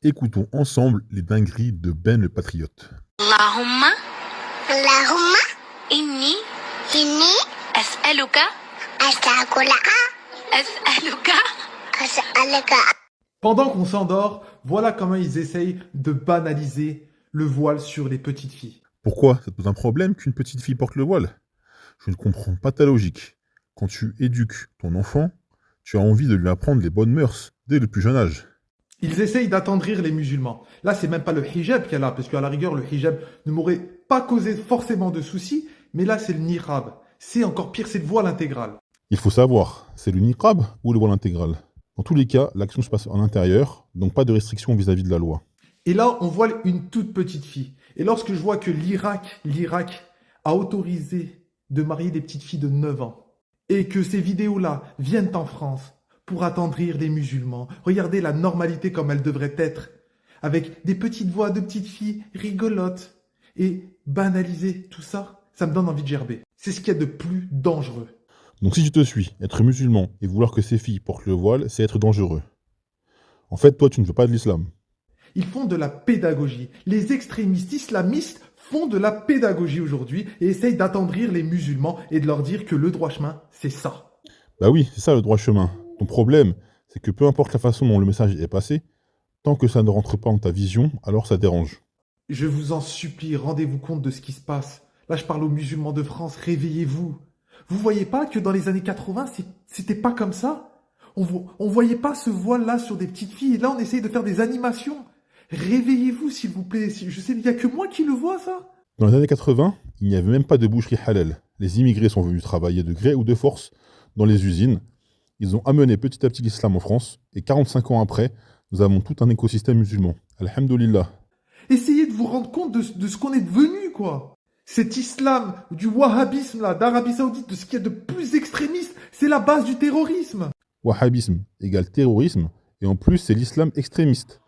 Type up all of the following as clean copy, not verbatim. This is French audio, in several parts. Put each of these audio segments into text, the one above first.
Écoutons ensemble les dingueries de Ben le Patriote. Allahumma اللهم inni إني as'aluka أسألك as'aluka. Pendant qu'on s'endort, voilà comment ils essayent de banaliser le voile sur les petites filles. Pourquoi ça te pose un problème qu'une petite fille porte le voile? Je ne comprends pas ta logique. Quand tu éduques ton enfant, tu as envie de lui apprendre les bonnes mœurs dès le plus jeune âge. Ils essayent d'attendrir les musulmans. Là, c'est même pas le hijab qu'il y a là, parce qu'à la rigueur, le hijab ne m'aurait pas causé forcément de soucis, mais là, c'est le niqab. C'est encore pire, c'est le voile intégral. Il faut savoir, c'est le niqab ou le voile intégral. Dans tous les cas, l'action se passe en intérieur, donc pas de restriction vis-à-vis de la loi. Et là, on voit une toute petite fille. Et lorsque je vois que l'Irak a autorisé de marier des petites filles de 9 ans, et que ces vidéos-là viennent en France pour attendrir les musulmans, regardez la normalité comme elle devrait être, avec des petites voix de petites filles rigolotes, et banaliser tout ça, ça me donne envie de gerber. C'est ce qu'il y a de plus dangereux. Donc si je te suis, être musulman et vouloir que ces filles portent le voile, c'est être dangereux. En fait, toi, tu ne veux pas de l'islam. Ils font de la pédagogie. Les extrémistes islamistes font de la pédagogie aujourd'hui et essayent d'attendrir les musulmans et de leur dire que le droit chemin, c'est ça. Bah oui, c'est ça le droit chemin. Ton problème, c'est que peu importe la façon dont le message est passé, tant que ça ne rentre pas dans ta vision, alors ça dérange. Je vous en supplie, rendez-vous compte de ce qui se passe. Là, je parle aux musulmans de France, réveillez-vous. Vous voyez pas que dans les années 80, c'était pas comme ça? On voyait pas ce voile-là sur des petites filles et là, on essaye de faire des animations. Réveillez-vous, s'il vous plaît. Je sais, il n'y a que moi qui le vois, ça. Dans les années 80, il n'y avait même pas de boucherie halal. Les immigrés sont venus travailler de gré ou de force dans les usines. Ils ont amené petit à petit l'islam en France et 45 ans après, nous avons tout un écosystème musulman. Alhamdulillah. Essayez de vous rendre compte de ce qu'on est devenu, quoi. Cet islam, du wahhabisme, là, d'Arabie Saoudite, de ce qu'il y a de plus extrémiste, c'est la base du terrorisme. Wahhabisme égale terrorisme et en plus c'est l'islam extrémiste.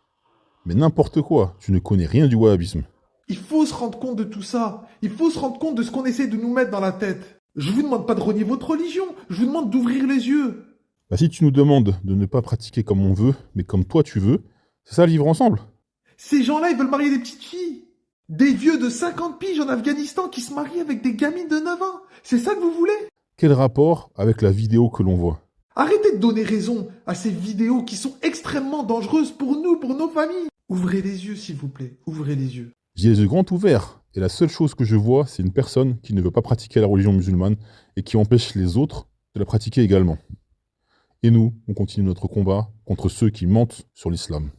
Mais n'importe quoi, tu ne connais rien du wahhabisme. Il faut se rendre compte de tout ça. Il faut se rendre compte de ce qu'on essaie de nous mettre dans la tête. Je vous demande pas de renier votre religion. Je vous demande d'ouvrir les yeux. Bah si tu nous demandes de ne pas pratiquer comme on veut, mais comme toi tu veux, c'est ça le vivre ensemble. Ces gens-là, ils veulent marier des petites filles. Des vieux de 50 piges en Afghanistan qui se marient avec des gamines de 9 ans. C'est ça que vous voulez? Quel rapport avec la vidéo que l'on voit? Arrêtez de donner raison à ces vidéos qui sont extrêmement dangereuses pour nous, pour nos familles. Ouvrez les yeux, s'il vous plaît. Ouvrez les yeux. J'ai les yeux grands ouverts, et la seule chose que je vois, c'est une personne qui ne veut pas pratiquer la religion musulmane et qui empêche les autres de la pratiquer également. Et nous, on continue notre combat contre ceux qui mentent sur l'islam.